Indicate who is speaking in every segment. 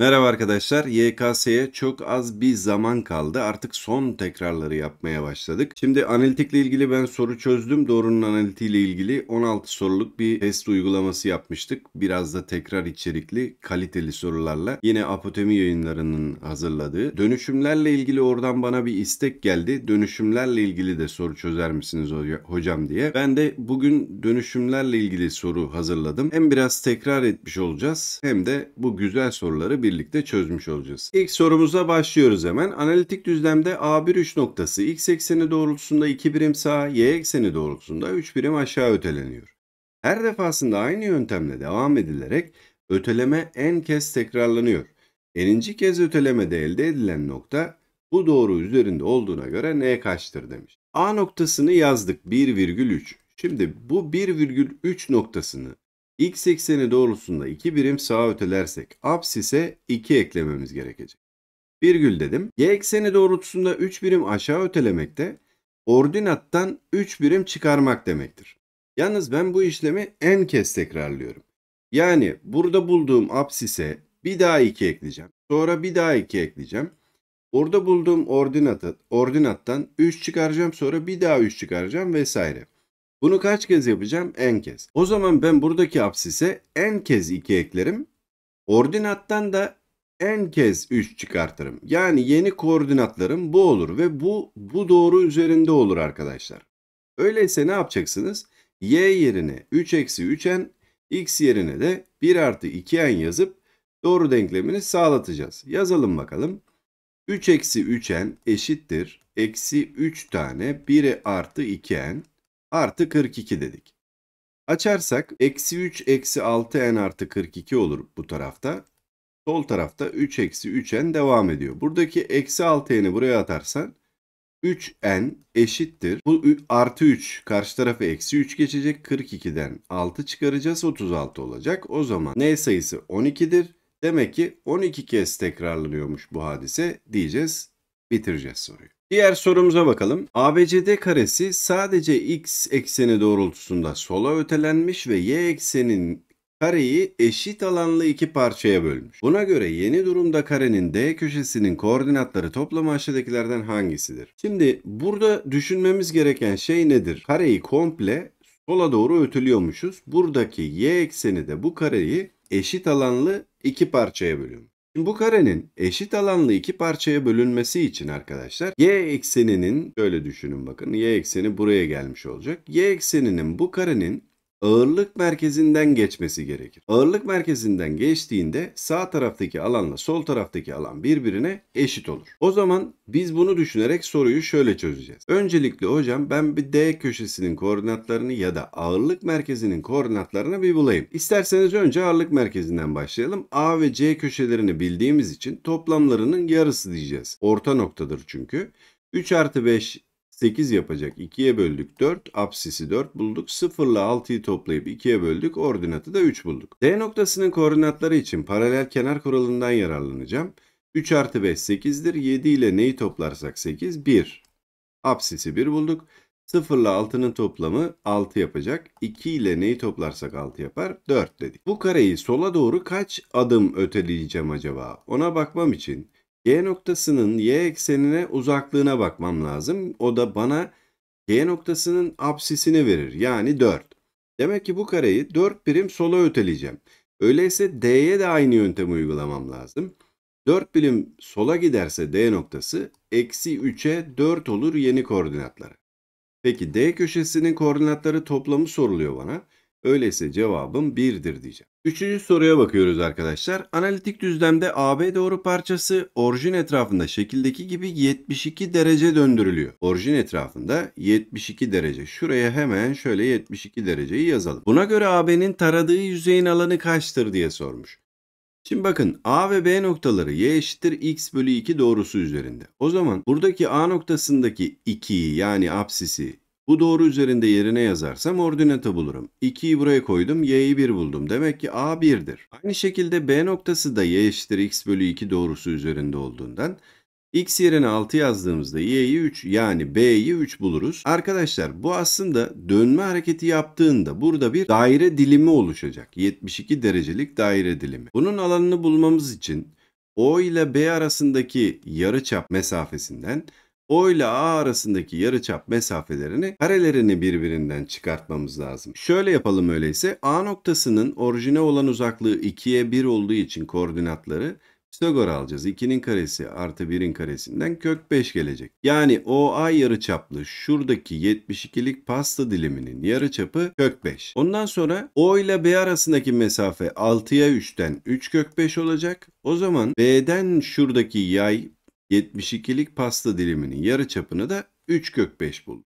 Speaker 1: Merhaba arkadaşlar. YKS'ye çok az bir zaman kaldı. Artık son tekrarları yapmaya başladık. Şimdi analitikle ilgili ben soru çözdüm. Doğrunun analitiğiyle ilgili 16 soruluk bir test uygulaması yapmıştık. Biraz da tekrar içerikli, kaliteli sorularla. Yine Apotemi Yayınları'nın hazırladığı. Dönüşümlerle ilgili oradan bana bir istek geldi. Dönüşümlerle ilgili de soru çözer misiniz hocam diye. Ben de bugün dönüşümlerle ilgili soru hazırladım. Hem biraz tekrar etmiş olacağız hem de bu güzel soruları birlikte çözmüş olacağız. İlk sorumuza başlıyoruz hemen. Analitik düzlemde A1 3 noktası x ekseni doğrultusunda 2 birim sağa, y ekseni doğrultusunda 3 birim aşağı öteleniyor. Her defasında aynı yöntemle devam edilerek öteleme n kez tekrarlanıyor. N'inci kez ötelemede elde edilen nokta bu doğru üzerinde olduğuna göre n kaçtır demiş. A noktasını yazdık 1,3. Şimdi bu 1,3 noktasını x ekseni doğrultusunda 2 birim sağa ötelersek apsise 2 eklememiz gerekecek. Virgül dedim. Y ekseni doğrultusunda 3 birim aşağı ötelemek de ordinattan 3 birim çıkarmak demektir. Yalnız ben bu işlemi n kez tekrarlıyorum. Yani burada bulduğum apsise bir daha 2 ekleyeceğim. Sonra bir daha 2 ekleyeceğim. Orada bulduğum ordinattan 3 çıkaracağım. Sonra bir daha 3 çıkaracağım vesaire. Bunu kaç kez yapacağım? N kez. O zaman ben buradaki apsise n kez 2 eklerim. Ordinattan da n kez 3 çıkartırım. Yani yeni koordinatlarım bu olur ve bu doğru üzerinde olur arkadaşlar. Öyleyse ne yapacaksınız? Y yerine 3 eksi 3n, x yerine de 1 artı 2n yazıp doğru denklemini sağlatacağız. Yazalım bakalım. 3 eksi 3n eşittir. Eksi 3 tane 1 artı 2n artı 42 dedik. Açarsak eksi 3 eksi 6n artı 42 olur bu tarafta. Sol tarafta 3 eksi 3n devam ediyor. Buradaki eksi 6n'i buraya atarsan 3n eşittir. Bu artı 3 karşı tarafa eksi 3 geçecek. 42'den 6 çıkaracağız. 36 olacak. O zaman n sayısı 12'dir. Demek ki 12 kez tekrarlanıyormuş bu hadise diyeceğiz. Bitireceğiz soruyu. Diğer sorumuza bakalım. ABCD karesi sadece x ekseni doğrultusunda sola ötelenmiş ve y eksenin kareyi eşit alanlı iki parçaya bölmüş. Buna göre yeni durumda karenin D köşesinin koordinatları toplamı aşağıdakilerden hangisidir? Şimdi burada düşünmemiz gereken şey nedir? Kareyi komple sola doğru ötülüyormuşuz. Buradaki y ekseni de bu kareyi eşit alanlı iki parçaya bölüyor. Şimdi bu karenin eşit alanlı iki parçaya bölünmesi için arkadaşlar y ekseninin şöyle düşünün bakın y ekseni buraya gelmiş olacak. Y ekseninin bu karenin ağırlık merkezinden geçmesi gerekir. Ağırlık merkezinden geçtiğinde sağ taraftaki alanla sol taraftaki alan birbirine eşit olur. O zaman biz bunu düşünerek soruyu şöyle çözeceğiz. Öncelikle hocam ben bir D köşesinin koordinatlarını ya da ağırlık merkezinin koordinatlarını bir bulayım. İsterseniz önce ağırlık merkezinden başlayalım. A ve C köşelerini bildiğimiz için toplamlarının yarısı diyeceğiz. Orta noktadır çünkü. 3 artı 5 8 yapacak. 2'ye böldük 4. Apsisi 4 bulduk. 0 ile 6'yı toplayıp 2'ye böldük. Ordinatı da 3 bulduk. D noktasının koordinatları için paralel kenar kuralından yararlanacağım. 3 artı 5 8'dir. 7 ile neyi toplarsak 8? 1. Apsisi 1 bulduk. 0 ile 6'nın toplamı 6 yapacak. 2 ile neyi toplarsak 6 yapar? 4 dedik. Bu kareyi sola doğru kaç adım öteleyeceğim acaba? Ona bakmam için G noktasının y eksenine uzaklığına bakmam lazım. O da bana G noktasının apsisini verir. Yani 4. Demek ki bu kareyi 4 birim sola öteleyeceğim. Öyleyse D'ye de aynı yöntemi uygulamam lazım. 4 birim sola giderse D noktası eksi 3'e 4 olur yeni koordinatları. Peki D köşesinin koordinatları toplamı soruluyor bana. Öyleyse cevabım 1'dir diyeceğim. Üçüncü soruya bakıyoruz arkadaşlar. Analitik düzlemde AB doğru parçası orijin etrafında şekildeki gibi 72 derece döndürülüyor. Orijin etrafında 72 derece. Şuraya hemen şöyle 72 dereceyi yazalım. Buna göre AB'nin taradığı yüzeyin alanı kaçtır diye sormuş. Şimdi bakın A ve B noktaları y eşittir x bölü 2 doğrusu üzerinde. O zaman buradaki A noktasındaki 2'yi yani apsisi bu doğru üzerinde yerine yazarsam ordinatı bulurum. 2'yi buraya koydum, y'yi 1 buldum. Demek ki A 1'dir. Aynı şekilde B noktası da y eşittir x bölü 2 doğrusu üzerinde olduğundan x yerine 6 yazdığımızda y'yi 3 yani b'yi 3 buluruz. Arkadaşlar bu aslında dönme hareketi yaptığında burada bir daire dilimi oluşacak. 72 derecelik daire dilimi. Bunun alanını bulmamız için O ile B arasındaki yarıçap mesafesinden O ile A arasındaki yarıçap mesafelerini karelerini birbirinden çıkartmamız lazım. Şöyle yapalım öyleyse. A noktasının orijine olan uzaklığı 2'ye 1 olduğu için koordinatları Pisagor alacağız. 2'nin karesi artı 1'in karesinden kök 5 gelecek. Yani OA yarıçaplı şuradaki 72'lik pasta diliminin yarıçapı kök 5. Ondan sonra O ile B arasındaki mesafe 6'ya 3'ten 3 kök 5 olacak. O zaman B'den şuradaki yay 72'lik pasta diliminin yarıçapını da 3 kök 5 bulduk.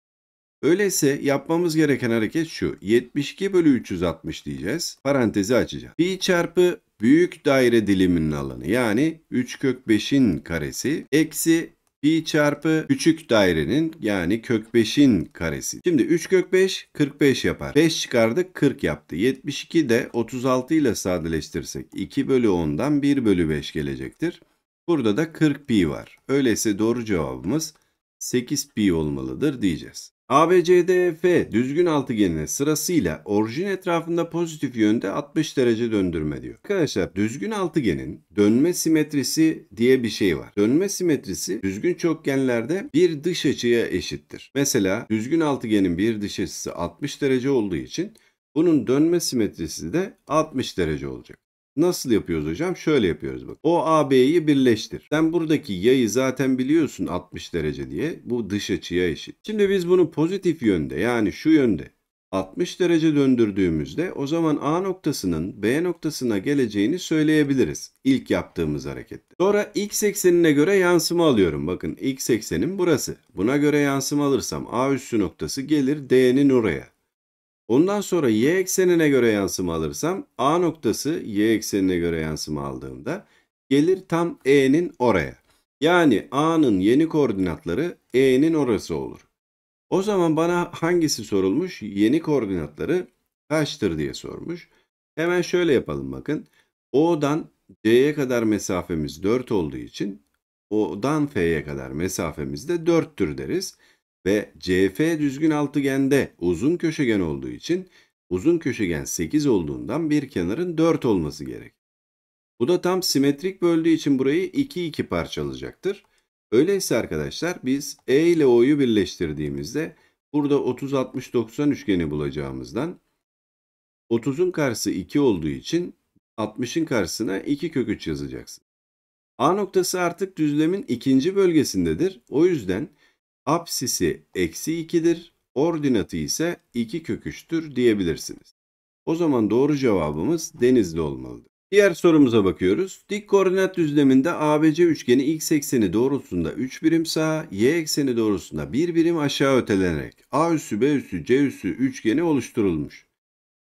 Speaker 1: Öyleyse yapmamız gereken hareket şu. 72 bölü 360 diyeceğiz. Parantezi açacağız. Pi çarpı büyük daire diliminin alanı yani 3 kök 5'in karesi eksi pi çarpı küçük dairenin yani kök 5'in karesi. Şimdi 3 kök 5 45 yapar. 5 çıkardık 40 yaptı. 72 de 36 ile sadeleştirirsek 2 bölü 10'dan 1 bölü 5 gelecektir. Burada da 40 pi var. Öyleyse doğru cevabımız 8 pi olmalıdır diyeceğiz. ABCDEF düzgün altıgenine sırasıyla orijin etrafında pozitif yönde 60 derece döndürme diyor. Arkadaşlar düzgün altıgenin dönme simetrisi diye bir şey var. Dönme simetrisi düzgün çokgenlerde bir dış açıya eşittir. Mesela düzgün altıgenin bir dış açısı 60 derece olduğu için bunun dönme simetrisi de 60 derece olacak. Nasıl yapıyoruz hocam? Şöyle yapıyoruz bak. O AB'yi birleştir. Sen buradaki yayı zaten biliyorsun 60 derece diye. Bu dış açıya eşit. Şimdi biz bunu pozitif yönde yani şu yönde 60 derece döndürdüğümüzde o zaman A noktasının B noktasına geleceğini söyleyebiliriz. İlk yaptığımız harekette. Sonra x eksenine göre yansıma alıyorum. Bakın x eksenim burası. Buna göre yansıma alırsam A üssü noktası gelir D'nin oraya. Ondan sonra y eksenine göre yansıma alırsam A noktası y eksenine göre yansıma aldığımda gelir tam E'nin oraya. Yani A'nın yeni koordinatları E'nin orası olur. O zaman bana hangisi sorulmuş? Yeni koordinatları kaçtır diye sormuş. Hemen şöyle yapalım bakın. O'dan C'ye kadar mesafemiz 4 olduğu için O'dan F'ye kadar mesafemiz de 4'tür deriz. Ve CF düzgün altıgende uzun köşegen olduğu için uzun köşegen 8 olduğundan bir kenarın 4 olması gerek. Bu da tam simetrik böldüğü için burayı 2 parçalayacaktır. Öyleyse arkadaşlar biz E ile O'yu birleştirdiğimizde burada 30-60-90 üçgeni bulacağımızdan 30'un karşısı 2 olduğu için 60'ın karşısına 2 kök 3 yazacaksın. A noktası artık düzlemin ikinci bölgesindedir. O yüzden apsisi eksi 2'dir, ordinatı ise 2 kök 3'tür diyebilirsiniz. O zaman doğru cevabımız Denizli olmalıdır. Diğer sorumuza bakıyoruz. Dik koordinat düzleminde ABC üçgeni x ekseni doğrultusunda 3 birim sağa, y ekseni doğrultusunda 1 birim aşağı ötelenerek A üssü, B üssü, C üssü üçgeni oluşturulmuş.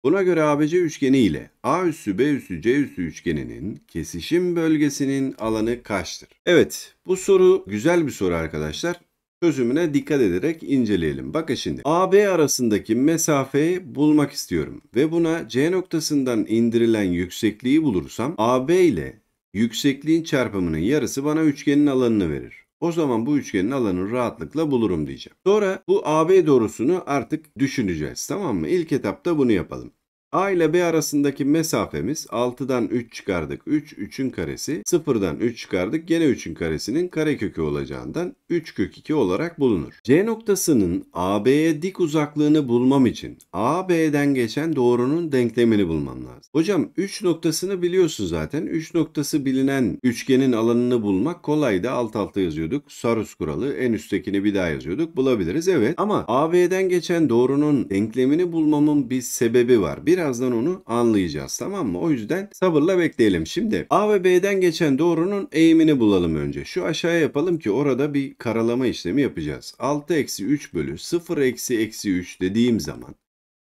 Speaker 1: Buna göre ABC üçgeni ile A üssü, B üssü, C üssü üçgeninin kesişim bölgesinin alanı kaçtır? Evet, bu soru güzel bir soru arkadaşlar. Çözümüne dikkat ederek inceleyelim. Bakın şimdi AB arasındaki mesafeyi bulmak istiyorum ve buna C noktasından indirilen yüksekliği bulursam AB ile yüksekliğin çarpımının yarısı bana üçgenin alanını verir. O zaman bu üçgenin alanını rahatlıkla bulurum diyeceğim. Sonra bu AB doğrusunu artık düşüneceğiz, tamam mı? İlk etapta bunu yapalım. A ile B arasındaki mesafemiz 6'dan 3 çıkardık 3, 3'ün karesi. 0'dan 3 çıkardık gene 3'ün karesinin karekökü olacağından 3 kök 2 olarak bulunur. C noktasının AB'ye dik uzaklığını bulmam için AB'den geçen doğrunun denklemini bulmam lazım. Hocam 3 noktasını biliyorsun zaten. 3 noktası bilinen üçgenin alanını bulmak kolaydı. Alt alta yazıyorduk. Sarus kuralı. En üsttekini bir daha yazıyorduk. Bulabiliriz evet. Ama AB'den geçen doğrunun denklemini bulmamın bir sebebi var. Birazdan onu anlayacağız, tamam mı? O yüzden sabırla bekleyelim. Şimdi A ve B'den geçen doğrunun eğimini bulalım önce. Şu aşağıya yapalım ki orada bir karalama işlemi yapacağız. 6 eksi 3 bölü 0 eksi eksi 3 dediğim zaman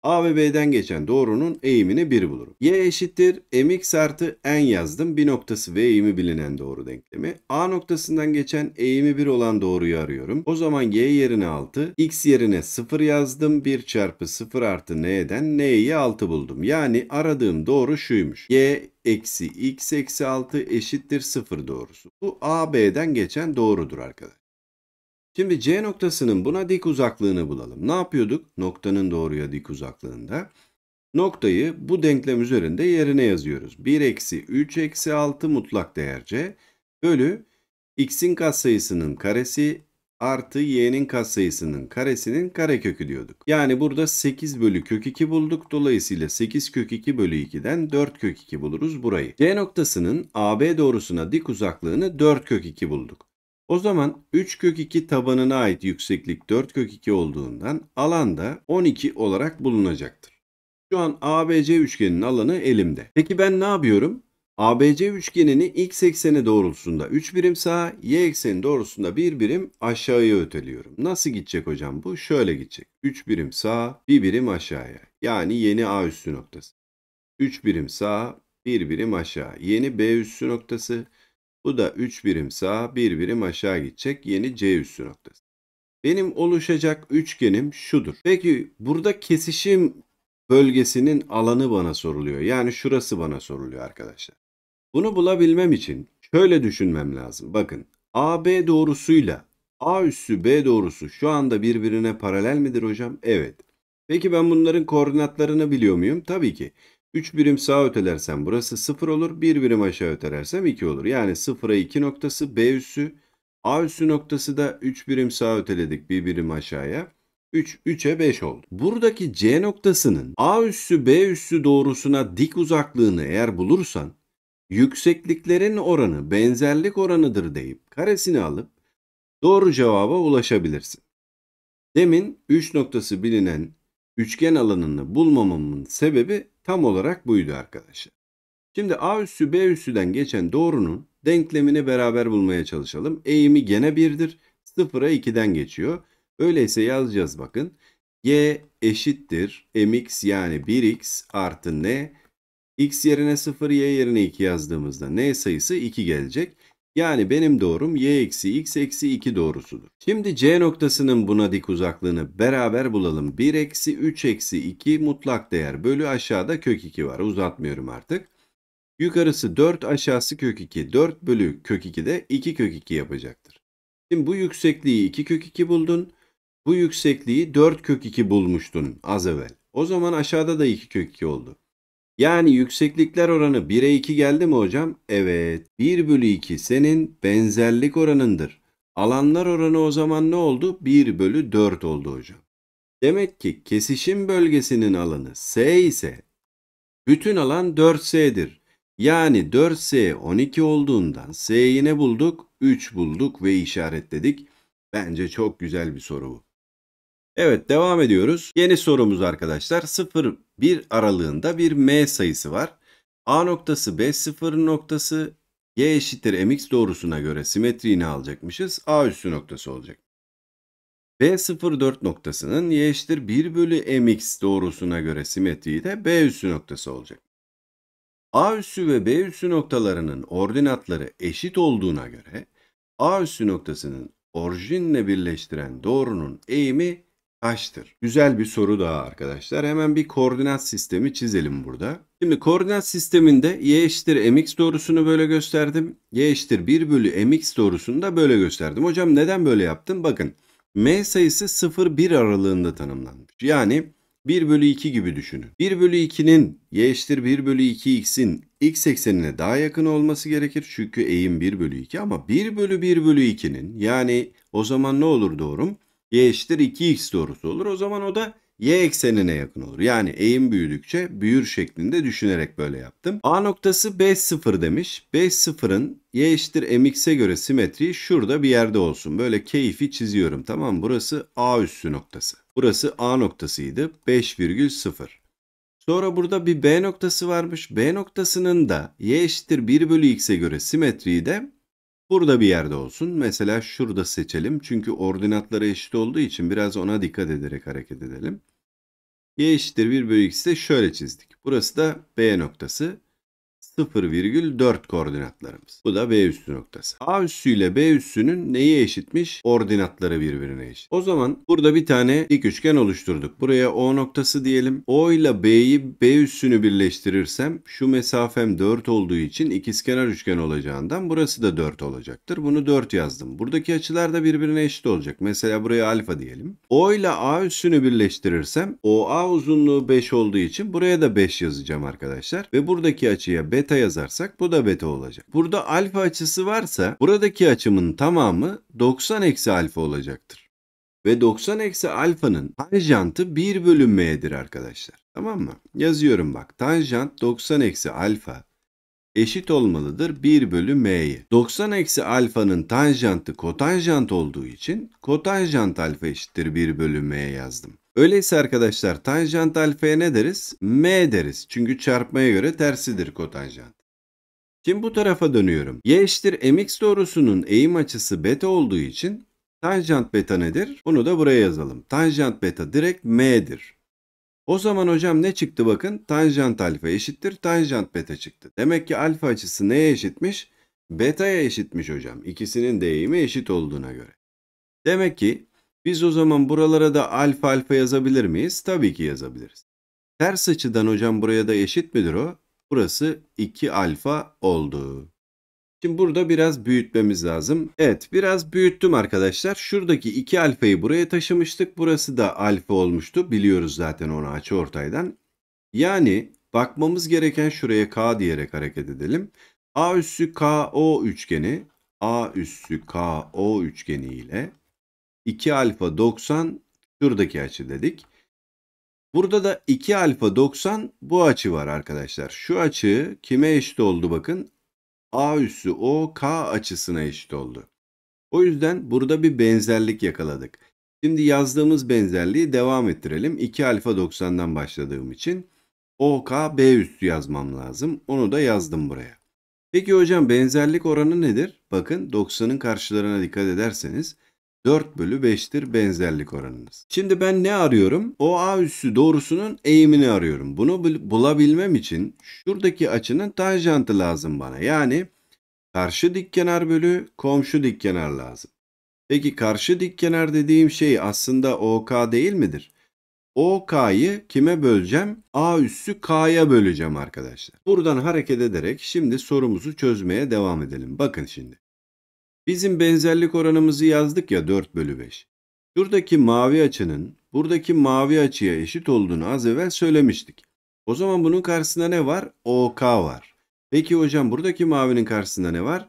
Speaker 1: A ve B'den geçen doğrunun eğimini 1 bulurum. Y eşittir mx artı n yazdım. Bir noktası ve eğimi bilinen doğru denklemi. A noktasından geçen eğimi 1 olan doğruyu arıyorum. O zaman y yerine 6, x yerine 0 yazdım. 1 çarpı 0 artı n'den n'yi 6 buldum. Yani aradığım doğru şuymuş. Y eksi x eksi 6 eşittir 0 doğrusu. Bu A, B'den geçen doğrudur arkadaşlar. Şimdi C noktasının buna dik uzaklığını bulalım. Ne yapıyorduk? Noktanın doğruya dik uzaklığında. Noktayı bu denklem üzerinde yerine yazıyoruz. 1 eksi 3 eksi 6 mutlak değer C. bölü x'in katsayısının karesi artı y'nin katsayısının karesinin karekökü diyorduk. Yani burada 8 bölü kök 2 bulduk. Dolayısıyla 8 kök 2 bölü 2'den 4 kök 2 buluruz burayı. C noktasının AB doğrusuna dik uzaklığını 4 kök 2 bulduk. O zaman 3 kök 2 tabanına ait yükseklik 4 kök 2 olduğundan alan da 12 olarak bulunacaktır. Şu an ABC üçgeninin alanı elimde. Peki ben ne yapıyorum? ABC üçgenini x ekseni doğrultusunda 3 birim sağa, y ekseni doğrultusunda 1 birim aşağıya öteliyorum. Nasıl gidecek hocam bu? Şöyle gidecek. 3 birim sağa, 1 birim aşağıya. Yani yeni A üssü noktası. 3 birim sağa, 1 birim aşağı. Yeni B üssü noktası. Bu da 3 birim sağa, 1 birim aşağı gidecek. Yeni C üssü noktası. Benim oluşacak üçgenim şudur. Peki burada kesişim bölgesinin alanı bana soruluyor. Yani şurası bana soruluyor arkadaşlar. Bunu bulabilmem için şöyle düşünmem lazım. Bakın AB doğrusuyla A üssü B doğrusu şu anda birbirine paralel midir hocam? Evet. Peki ben bunların koordinatlarını biliyor muyum? Tabii ki. 3 birim sağa ötelersem burası 0 olur. 1 birim aşağı ötelersem 2 olur. Yani 0'a 2 noktası B üssü. A üssü noktası da 3 birim sağa öteledik 1 birim aşağıya. 3'e 5 oldu. Buradaki C noktasının A üssü B üssü doğrusuna dik uzaklığını eğer bulursan yüksekliklerin oranı benzerlik oranıdır deyip karesini alıp doğru cevaba ulaşabilirsin. Demin 3 noktası bilinen üçgen alanını bulmamamın sebebi tam olarak buydu arkadaşlar. Şimdi A üssü B üssüden geçen doğrunun denklemini beraber bulmaya çalışalım. Eğimi gene 1'dir. 0'a 2'den geçiyor. Öyleyse yazacağız bakın. Y eşittir mx yani 1x artı n. X yerine 0, y yerine 2 yazdığımızda n sayısı 2 gelecek. Yani benim doğrum y eksi x eksi 2 doğrusudur. Şimdi C noktasının buna dik uzaklığını beraber bulalım. 1 eksi 3 eksi 2 mutlak değer bölü aşağıda kök 2 var. Uzatmıyorum artık. Yukarısı 4 aşağısı kök 2. 4 bölü kök 2 de 2 kök 2 yapacaktır. Şimdi bu yüksekliği 2 kök 2 buldun. Bu yüksekliği 4 kök 2 bulmuştun az evvel. O zaman aşağıda da 2 kök 2 oldu. Yani yükseklikler oranı 1'e 2 geldi mi hocam? Evet. 1 bölü 2 senin benzerlik oranındır. Alanlar oranı o zaman ne oldu? 1 bölü 4 oldu hocam. Demek ki kesişim bölgesinin alanı S ise bütün alan 4S'dir. Yani 4S 12 olduğundan S'yi ne bulduk? 3 bulduk ve işaretledik. Bence çok güzel bir soru bu. Evet, devam ediyoruz. Yeni sorumuz arkadaşlar 0-1 aralığında bir M sayısı var. A noktası B 0 noktası y eşittir mx doğrusuna göre simetriğini alacakmışız. A üssü noktası olacak. B 0,4 noktasının y eşittir 1 bölü mx doğrusuna göre simetriği de B üssü noktası olacak. A üssü ve B üssü noktalarının ordinatları eşit olduğuna göre A üssü noktasının orijinle birleştiren doğrunun eğimi kaçtır? Güzel bir soru daha arkadaşlar. Hemen bir koordinat sistemi çizelim burada. Şimdi koordinat sisteminde y eşittir mx doğrusunu böyle gösterdim. Y eşittir 1 bölü mx doğrusunu da böyle gösterdim. Hocam neden böyle yaptım? Bakın m sayısı 0-1 aralığında tanımlanmış. Yani 1 bölü 2 gibi düşünün. 1 bölü 2'nin y eşittir 1 bölü 2x'in x eksenine daha yakın olması gerekir. Çünkü eğim 1 bölü 2 ama 1 bölü 1 bölü 2'nin yani o zaman ne olur doğrum? Y eşittir 2x doğrusu olur. O zaman o da y eksenine yakın olur. Yani eğim büyüdükçe büyür şeklinde düşünerek böyle yaptım. A noktası 5 0 demiş. 5 0'ın y eşittir mx'e göre simetriği şurada bir yerde olsun. Böyle keyfi çiziyorum, tamam mı? Burası A üssü noktası. Burası A noktasıydı. 5,0. Sonra burada bir B noktası varmış. B noktasının da y eşittir 1 bölü x'e göre simetriği de burada bir yerde olsun. Mesela şurada seçelim. Çünkü ordinatları eşit olduğu için biraz ona dikkat ederek hareket edelim. Y eşittir 1 bölü x'i de şöyle çizdik. Burası da B noktası. 0,4 koordinatlarımız. Bu da B üssü noktası. A üssü ile B üssünün neyi eşitmiş? Ordinatları birbirine eşit. O zaman burada bir tane dik üçgen oluşturduk. Buraya O noktası diyelim. O ile B'yi B üssünü birleştirirsem şu mesafem 4 olduğu için ikizkenar üçgen olacağından burası da 4 olacaktır. Bunu 4 yazdım. Buradaki açılar da birbirine eşit olacak. Mesela buraya alfa diyelim. O ile A üssünü birleştirirsem OA uzunluğu 5 olduğu için buraya da 5 yazacağım arkadaşlar. Ve buradaki açıya beta yazarsak bu da beta olacak. Burada alfa açısı varsa buradaki açımın tamamı 90 eksi alfa olacaktır. Ve 90 eksi alfanın tanjantı 1 bölü m'dir arkadaşlar. Tamam mı? Yazıyorum bak. Tanjant 90 eksi alfa eşit olmalıdır 1 bölü m'ye. 90 eksi alfanın tanjantı kotanjant olduğu için kotanjant alfa eşittir 1 bölü m yazdım. Öyleyse arkadaşlar tanjant alfaya ne deriz? M deriz. Çünkü çarpmaya göre tersidir kotanjant. Şimdi bu tarafa dönüyorum. Y eşittir mx doğrusunun eğim açısı beta olduğu için tanjant beta nedir? Bunu da buraya yazalım. Tanjant beta direkt m'dir. O zaman hocam ne çıktı bakın? Tanjant alfa eşittir tanjant beta çıktı. Demek ki alfa açısı neye eşitmiş? Beta'ya eşitmiş hocam. İkisinin de eğimi eşit olduğuna göre. Demek ki biz o zaman buralara da alfa alfa yazabilir miyiz? Tabii ki yazabiliriz. Ters açıdan hocam buraya da eşit midir o? Burası 2 alfa oldu. Şimdi burada biraz büyütmemiz lazım. Evet, biraz büyüttüm arkadaşlar. Şuradaki 2 alfayı buraya taşımıştık. Burası da alfa olmuştu. Biliyoruz zaten onu açıortaydan. Yani bakmamız gereken şuraya k diyerek hareket edelim. A üssü KO üçgeni, A üssü KO üçgeni ile 2 alfa 90 şuradaki açı dedik. Burada da 2 alfa 90 bu açı var arkadaşlar. Şu açı kime eşit oldu bakın? A üssü O K açısına eşit oldu. O yüzden burada bir benzerlik yakaladık. Şimdi yazdığımız benzerliği devam ettirelim. 2 alfa 90'dan başladığım için OK B üssü yazmam lazım. Onu da yazdım buraya. Peki hocam benzerlik oranı nedir? Bakın 90'ın karşılarına dikkat ederseniz 4 bölü 5'tir benzerlik oranınız. Şimdi ben ne arıyorum? OA üssü doğrusunun eğimini arıyorum. Bunu bulabilmem için şuradaki açının tanjantı lazım bana. Yani karşı dikkenar bölü komşu dikkenar lazım. Peki karşı dikkenar dediğim şey aslında OK değil midir? OK'yı kime böleceğim? A üssü K'ya böleceğim arkadaşlar. Buradan hareket ederek şimdi sorumuzu çözmeye devam edelim. Bakın şimdi. Bizim benzerlik oranımızı yazdık ya 4 bölü 5. Şuradaki mavi açının buradaki mavi açıya eşit olduğunu az evvel söylemiştik. O zaman bunun karşısında ne var? OK var. Peki hocam buradaki mavinin karşısında ne var?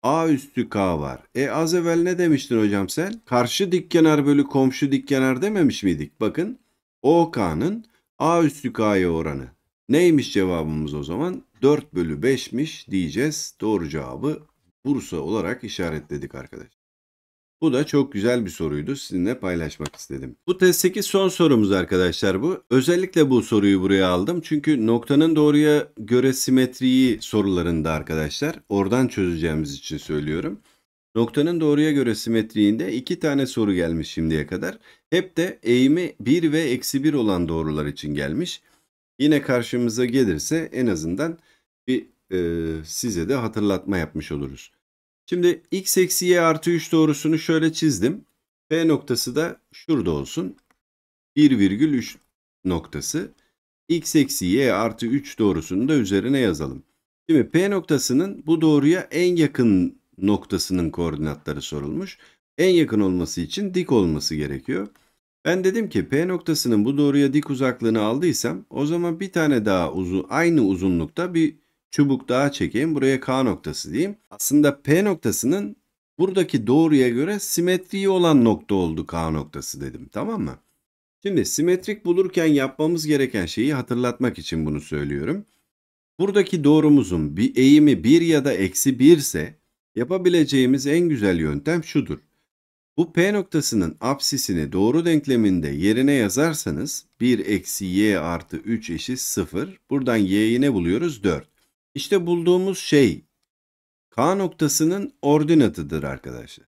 Speaker 1: A üstü K var. Az evvel ne demiştin hocam sen? Karşı dikkenar bölü komşu dikkenar dememiş miydik? Bakın OK'nın A üstü K'ya oranı. Neymiş cevabımız o zaman? 4 bölü 5'miş diyeceğiz. Doğru cevabı Bursa olarak işaretledik arkadaşlar. Bu da çok güzel bir soruydu. Sizinle paylaşmak istedim. Bu testteki son sorumuz arkadaşlar bu. Özellikle bu soruyu buraya aldım. Çünkü noktanın doğruya göre simetriği sorularında arkadaşlar. Oradan çözeceğimiz için söylüyorum. Noktanın doğruya göre simetriğinde 2 tane soru gelmiş şimdiye kadar. Hep de eğimi 1 ve eksi 1 olan doğrular için gelmiş. Yine karşımıza gelirse en azından bir size de hatırlatma yapmış oluruz. Şimdi x eksi y artı 3 doğrusunu şöyle çizdim. P noktası da şurada olsun. 1,3 noktası. X eksi y artı 3 doğrusunu da üzerine yazalım. Şimdi P noktasının bu doğruya en yakın noktasının koordinatları sorulmuş. En yakın olması için dik olması gerekiyor. Ben dedim ki P noktasının bu doğruya dik uzaklığını aldıysam o zaman bir tane daha aynı uzunlukta bir çubuk daha çekeyim. Buraya K noktası diyeyim. Aslında P noktasının buradaki doğruya göre simetriği olan nokta oldu K noktası dedim. Tamam mı? Şimdi simetrik bulurken yapmamız gereken şeyi hatırlatmak için bunu söylüyorum. Buradaki doğrumuzun bir eğimi 1 ya da eksi 1 ise yapabileceğimiz en güzel yöntem şudur. Bu P noktasının apsisini doğru denkleminde yerine yazarsanız 1 eksi y artı 3 eşit 0. Buradan y'yi ne buluyoruz? 4. İşte bulduğumuz şey K noktasının ordinatıdır arkadaşlar.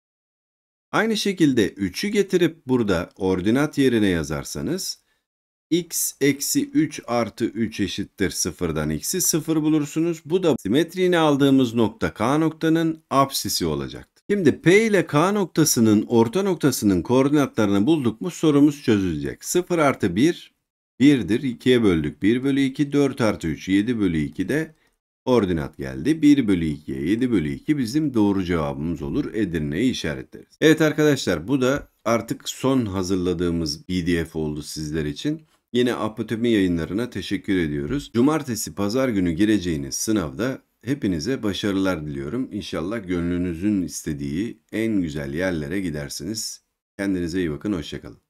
Speaker 1: Aynı şekilde 3'ü getirip burada ordinat yerine yazarsanız x eksi 3 artı 3 eşittir 0'dan x'i 0 bulursunuz. Bu da simetriğini aldığımız nokta K noktanın apsisi olacaktır. Şimdi P ile K noktasının orta noktasının koordinatlarını bulduk mu sorumuz çözülecek. 0 artı 1 1'dir. 2'ye böldük. 1 bölü 2 4 artı 3 7 bölü 2 de ordinat geldi. 1 bölü 2'ye 7 bölü 2 bizim doğru cevabımız olur. Edirne'yi işaretleriz. Evet arkadaşlar bu da artık son hazırladığımız PDF oldu sizler için. Yine Apotemi Yayınları'na teşekkür ediyoruz. Cumartesi, pazar günü gireceğiniz sınavda hepinize başarılar diliyorum. İnşallah gönlünüzün istediği en güzel yerlere gidersiniz. Kendinize iyi bakın, hoşça kalın.